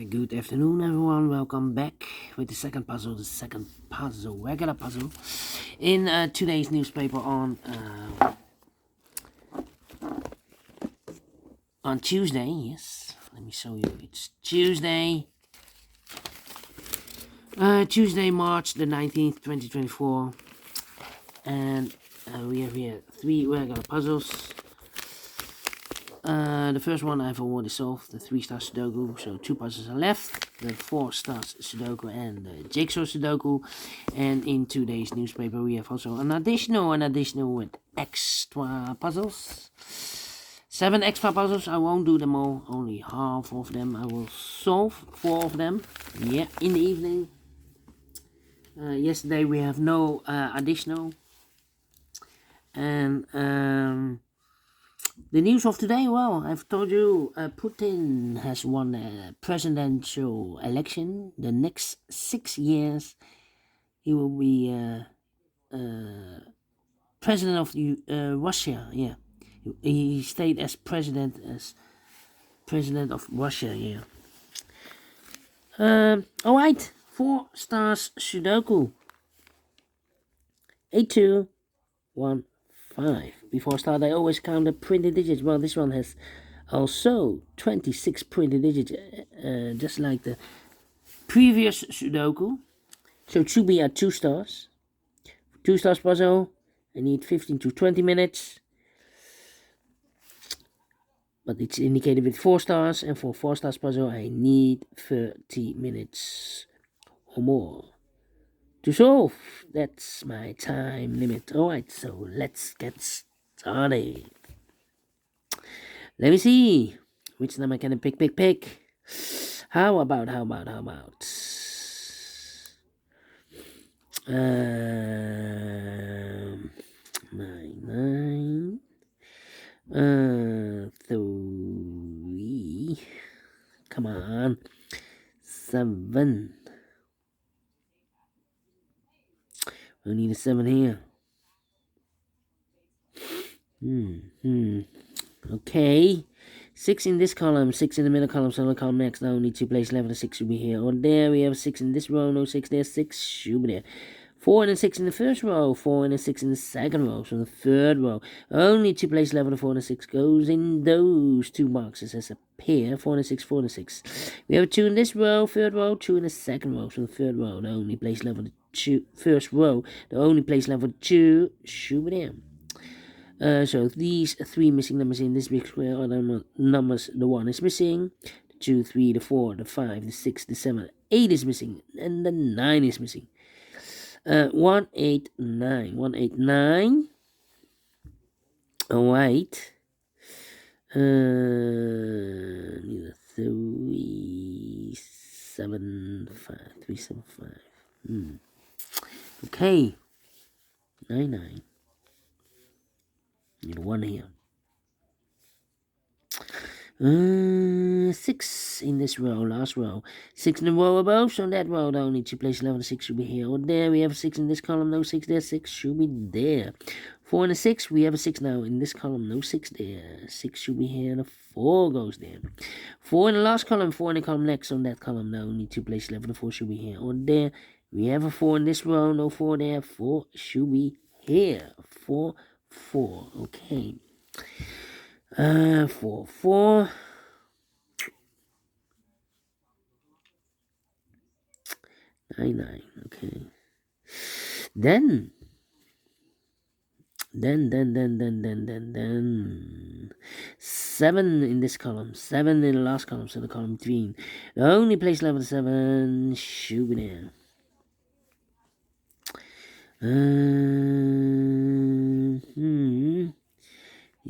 Good afternoon, everyone. Welcome back with the second regular puzzle, in today's newspaper on Tuesday. Yes, let me show you. It's Tuesday, March the 19th, 2024, and we have here 3 regular puzzles. The first one I've already solved, the 3 Stars Sudoku, so 2 puzzles are left, the 4 Stars Sudoku and the JigSaw Sudoku. And in today's newspaper we have also an additional with extra puzzles. 7 extra puzzles. I won't do them all, only half of them. I will solve 4 of them, yeah, in the evening. Yesterday we have no additional. And the news of today, well, I've told you, Putin has won a presidential election. The next 6 years, he will be president of Russia. Yeah, he stayed as president of Russia. Yeah. All right. 4 Stars Sudoku. 8215. Before I start, I always count the printed digits. Well, this one has also 26 printed digits, just like the previous Sudoku. So it should be at 2 stars. 2 stars puzzle, I need 15 to 20 minutes. But it's indicated with 4 stars, and for 4 stars puzzle, I need 30 minutes or more to solve. That's my time limit. Alright, so let's get started. Let me see which number can I pick. How about 9 3, come on, 7. I need a 7 here. Okay. 6 in this column, 6 in the middle column, so the column next. Now only 2 places left. The 6 should be here or there. We have a 6 in this row, no 6 there. 6 should be there. 4 and a 6 in the first row, 4 and a 6 in the second row. So the third row, only 2 places left. The 4 and a 6 goes in those 2 boxes as a pair. 4 and a 6, 4 and a 6. We have a 2 in this row, third row, 2 in the second row. So the third row, the only place left for the first row, the only place left for 2 should be there. So these 3 missing numbers in this big square are the numbers. The 1 is missing, the 2, 3, the 4, the 5, the 6, the 7, 8 is missing, and the 9 is missing. 189. 189. Alright. Need a 375. 375. Okay. 99. Need 1 here. 6 in this row, last row. 6 in the row above, so that row, the only 2 places left. 6 should be here or there. We have a 6 in this column, no 6 there. 6 should be there. 4 and a 6, we have a 6 now in this column, no 6 there. 6 should be here, and a 4 goes there. 4 in the last column, 4 in the column next, on that column, the only 2 places left. The 4 should be here or there. We have a 4 in this row, no 4 there. 4 should be here. 4, 4, okay. 4, 4. 9, okay. Then 7 in this column, 7 in the last column, so the column between. The only place left for 7 should be there.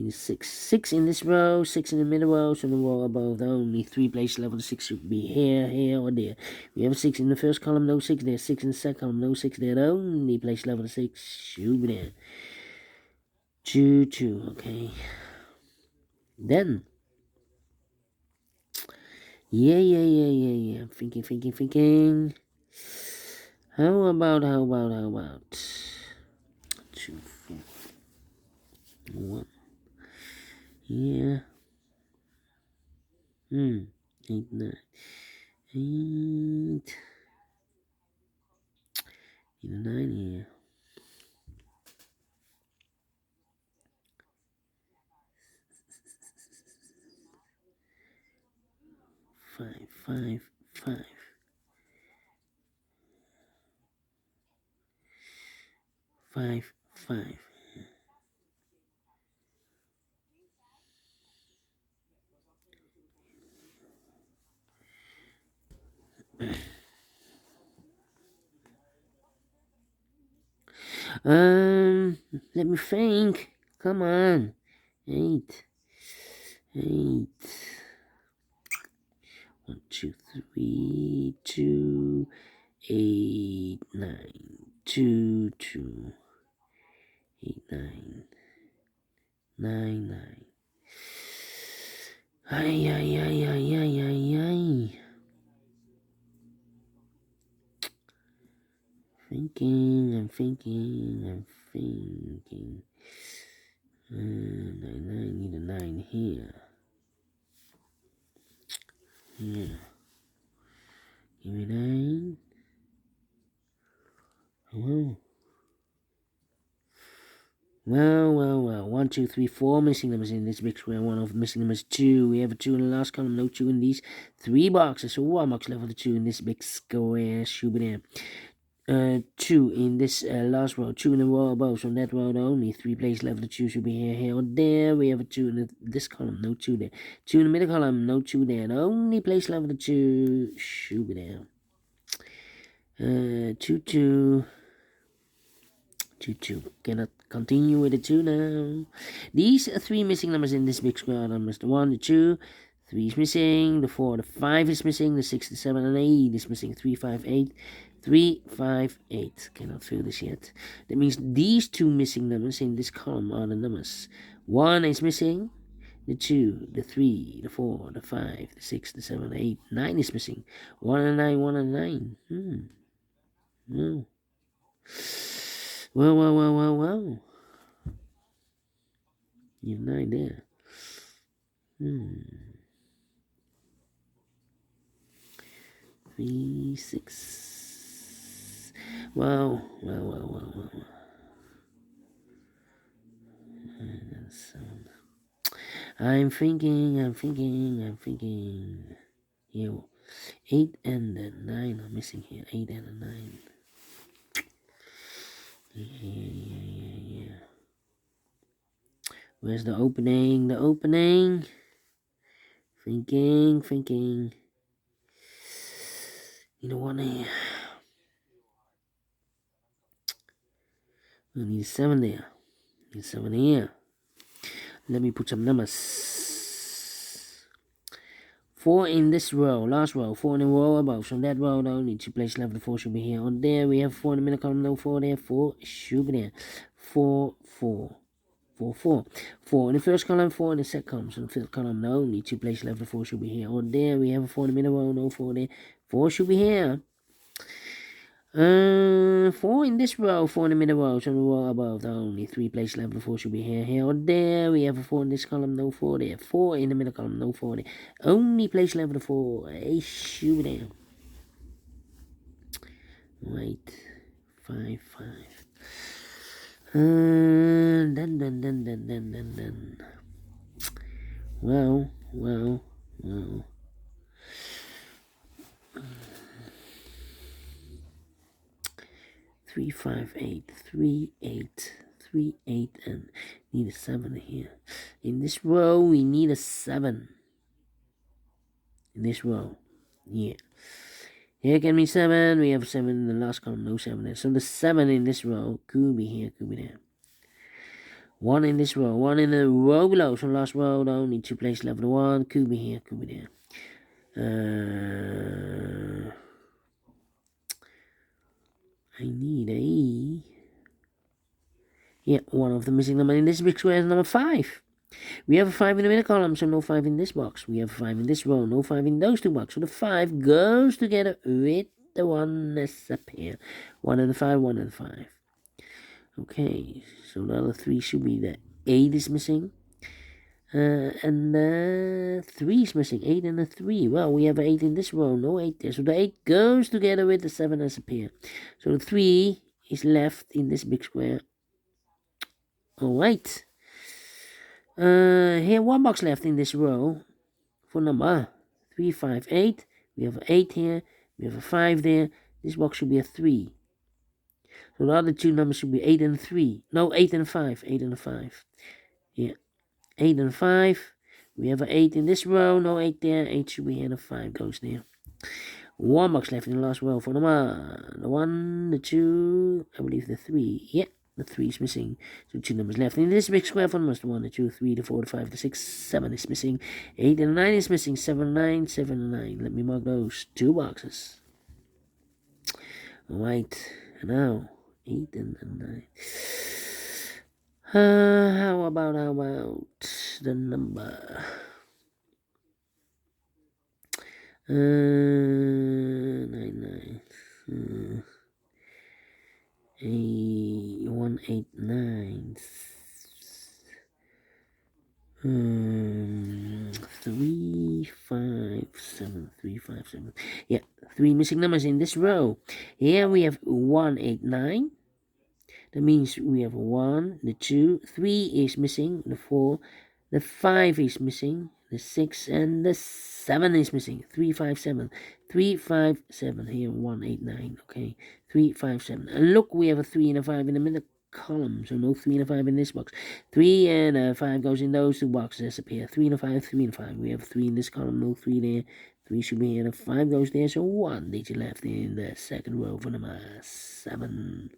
6 in this row, 6 in the middle row, so the row above, the only 3 places left for the 6 should be here, or there. We have a 6 in the first column, no 6 there. 6 in the second column, no 6 there. The only place left for the 6 should be there. 2, 2, okay. Then, yeah. Thinking. How about 2, 4, 1. Yeah. 8, 9. 8. Need a 9 here. 5, 5, 5. 5, 5. Let me think. Come on. 8. 8. 1, 2, 3, 2, 8, 9, 2, 2, 8, 9, 9, 9. Ay, ay, ay, ay, ay, ay, ay. I'm thinking. 9, 9, need a 9 here. Here. Give me 9. Well. 1, 2, 3, 4 missing numbers in this big square. One of the missing numbers 2. We have a 2 in the last column, no 2 in these 3 boxes. So 1 box left with a 2 in this big square. Should be there. 2 in this last row, 2 in the row above, so that row only 3 places left. The 2 should be here, or there. We have a 2 in this column, no 2 there. 2 in the middle column, no 2 there. The only place left. The 2 should be there. 2, 2. 2, 2. Cannot continue with the 2 now. These are 3 missing numbers in this big square numbers. The 1, the 2, 3 is missing. The 4, the 5 is missing. The 6, the 7, and 8 is missing. 3, 5, 8. 3, 5, 8. Cannot fill this yet. That means these 2 missing numbers in this column are the numbers. 1 is missing. The 2, the 3, the 4, the 5, the 6, the 7, the 8. 9 is missing. 1 and 9, 1 and 9. No. Well. You're 9 there. 3, 6. Well. I'm thinking. Here, 8 and the 9 are missing here. 8 and the 9. Yeah. Where's the opening? Thinking. You know what? I need a 7 there. Need a 7 here. Let me put some numbers. 4 in this row, last row. 4 in the row above. So that row, the only 2 places left. The 4 should be here. On there, we have 4 in the middle column. No 4 there. 4 should be there. 4, 4. 4 in the first column, 4 in the second column. So the fifth column, the only 2 places left. The 4 should be here. On there, we have a 4 in the middle row. No 4 there. 4 should be here. 4 in this row, 4 in the middle row, so the row above, the only 3 places left. The 4 should be here, or there. We have a 4 in this column, no 4 there. 4 in the middle column, no 4 there. Only place left. The 4, should be there. Right, 5, 5. Then. Well. 3, 5, 8, 3, 8, 3, 8, and need a 7 here. In this row, we need a 7. In this row, yeah. Here can be 7. We have 7 in the last column, no 7 there. So the 7 in this row could be here, could be there. 1 in this row, 1 in the row below. So last row, the only 2 places left. The 1 could be here, could be there. I need one of the missing numbers in this big square is number 5. We have a 5 in the middle column, so no 5 in this box. We have a 5 in this row, no 5 in those 2 boxes. So the 5 goes together with the 1 that's up here. 1 and the 5, 1 and the 5. Okay, so the other 3 should be the 8 is missing. And 3 is missing. 8 and a 3. Well, we have 8 in this row. No 8 there. So the 8 goes together with the 7 as a pair. So the 3 is left in this big square. Alright. Here, 1 box left in this row for number 3, 5, 8. We have an 8 here. We have a 5 there. This box should be a 3. So the other two numbers should be 8 and 3. No, 8 and 5. 8 and 5. Yeah. 8 and 5. We have an 8 in this row. No 8 there. 8 should be here and a 5 goes there. 1 box left in the last row for number the 1, the 2, I believe the 3. Yeah, the 3 is missing. So 2 numbers left in this big square for numbers. The 1, the 2, 3, the 4, the 5, the 6, 7 is missing. 8 and 9 is missing. 7, 9, 7 and 9. Let me mark those 2 boxes. Alright, now 8 and 9. How about the number 99 189 357 357. Yeah, 3 missing numbers in this row. Here we have 189. That means we have 1, the 2, 3 is missing, the 4, the 5 is missing, the 6, and the 7 is missing. 357. 357. Here, 189. Okay, 357. And look, we have a 3 and a 5 in the middle column, so no 3 and a 5 in this box. 3 and a 5 goes in those 2 boxes up here. 3 and a 5, 3 and a 5. We have 3 in this column, no 3 there. 3 should be here, and a 5 goes there, so 1 digit left in the second row for number 7.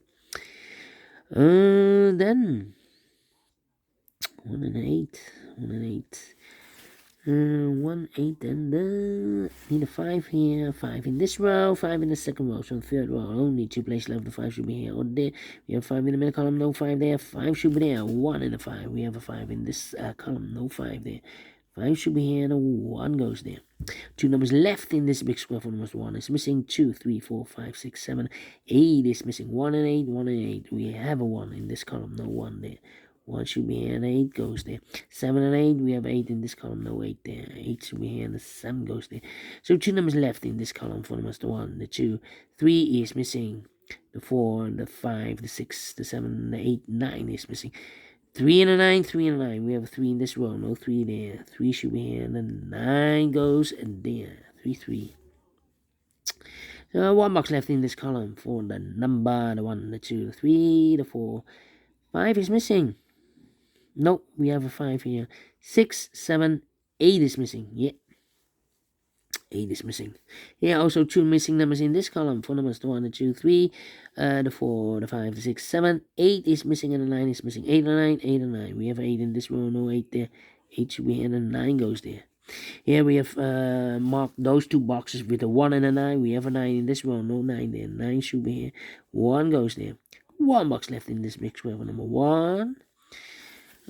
Then 1 and 8, 1 and 8, 1, 8, and need a 5 here, 5 in this row, 5 in the second row. So the third row, only 2 places left. The 5 should be here or there. We have 5 in the middle column, no 5 there. 5 should be there. 1 and a 5. We have a 5 in this column, no 5 there. 5 should be here, and a 1 goes there. 2 numbers left in this big square for numbers. 1 is missing. 2, 3, 4, 5, 6, 7, 8 is missing. 1 and 8, 1 and 8. We have a 1 in this column, no 1 there. 1 should be here, and 8 goes there. 7 and 8, we have 8 in this column, no 8 there. 8 should be here, and the 7 goes there. So 2 numbers left in this column for numbers. The 1, the 2, 3 is missing. The 4, the 5, the 6, the 7, the 8, 9 is missing. 3 and a 9, 3 and a 9. We have a 3 in this row, no 3 there. 3 should be here, and then 9 goes and there. 3, 3. So 1 box left in this column for the number, the 1, the 2, the 3, the 4. 5 is missing. Nope, we have a 5 here. 6, 7, 8 is missing. Yeah. 8 is missing. Here also 2 missing numbers in this column. 4 numbers, the 1, the 2, 3, the 4, the 5, the 6, 7, 8 is missing, and the 9 is missing. 8 and 9, 8 and 9. We have 8 in this row, no 8 there. 8 should be here, and the 9 goes there. Here we have marked those 2 boxes with a 1 and a 9. We have a 9 in this row, no 9 there. 9 should be here. 1 goes there. 1 box left in this big square for number 1.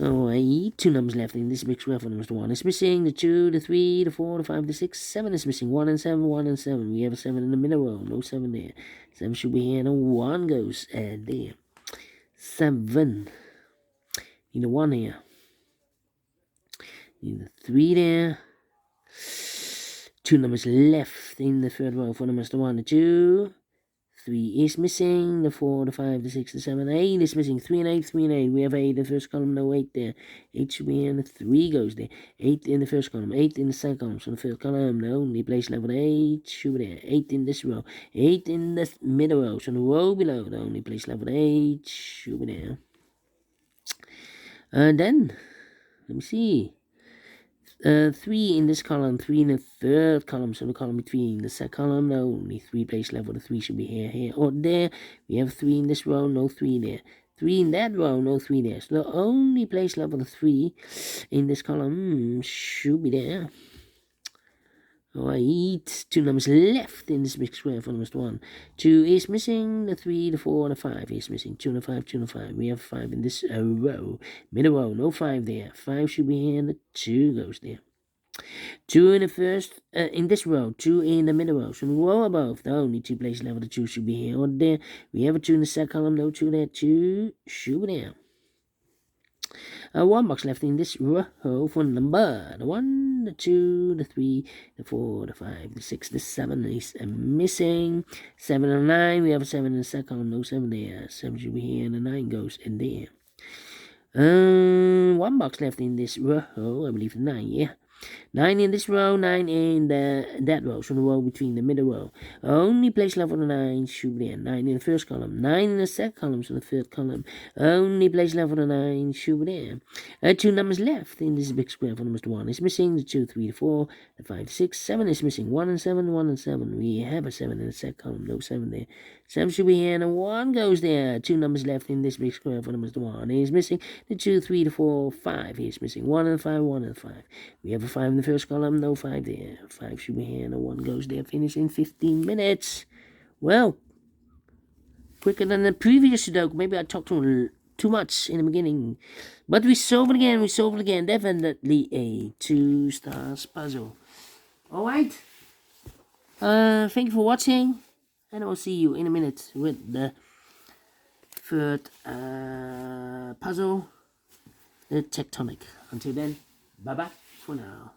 Alright, 2 numbers left in this big square for numbers. The 1 is missing, the 2, the 3, the 4, the 5, the 6, 7 is missing. 1 and 7, 1 and 7. We have a 7 in the middle row, no 7 there. 7 should be here, and a 1 goes there. 7. Need a 1 here. Need a 3 there. 2 numbers left in the third row for numbers. The 1, the 2. 3 is missing. The 4, the 5, the 6, the 7, 8 is missing. 3 and 8, 3 and 8. We have 8 in the first column, no 8 there. 8 should be here, and the 3 goes there. 8 in the first column, 8 in the second column. So the first column, the only place left with 8 should be there. 8 in this row. 8 in the middle row. So the row below, the only place left with 8 should be there. And then, let me see. 3 in this column, 3 in the third column, so the column between the second column, no, only 3 place left with the 3 should be here, here, or there. We have 3 in this row, no 3 there. 3 in that row, no 3 there. So the only place left with the 3 in this column should be there. Alright, 2 numbers left in this big square for numbers 1. 2 is missing, the 3, the 4, and the 5 is missing. 2 and a 5, 2 and a 5. We have 5 in this row. Middle row, no 5 there. 5 should be here, and the 2 goes there. 2 in the first, in this row, 2 in the middle row. So the row above, the only 2 places left, the 2 should be here or there. We have a 2 in the second column, no 2 there. 2 should be there. One box left in this row for number the 1, the 2, the 3, the 4, the 5, the 6, the 7 is missing. 7 and 9, we have a 7 in the second column, no 7 there. 7 should be here, and the 9 goes in there. One box left in this row, I believe 9, yeah. 9 in this row, 9 in that row, so the row between the middle row. Only place left for the 9 should be there. 9 in the first column, 9 in the second column, so the third column. Only place left for the 9 should be there. 2 numbers left in this big square for number 1 is missing. The 2, 3, the 4, the 5, the 6, 7 is missing. 1 and 7, 1 and 7. We have a 7 in the second column, no 7 there. 7 should be here, and a 1 goes there. 2 numbers left in this big square for number 1 is missing. The 2, 3, the 4, 5 is missing. 1 and 5, 1 and 5. We have a 5 in the first column, no 5 there. 5 should be here, and a 1 goes there. Finish in 15 minutes. Well, quicker than the previous Sudoku. Maybe I talked too much in the beginning. But we solved it again. Definitely a 2 stars puzzle. Alright. Thank you for watching. And I will see you in a minute with the third puzzle, the tectonic. Until then, bye bye for now.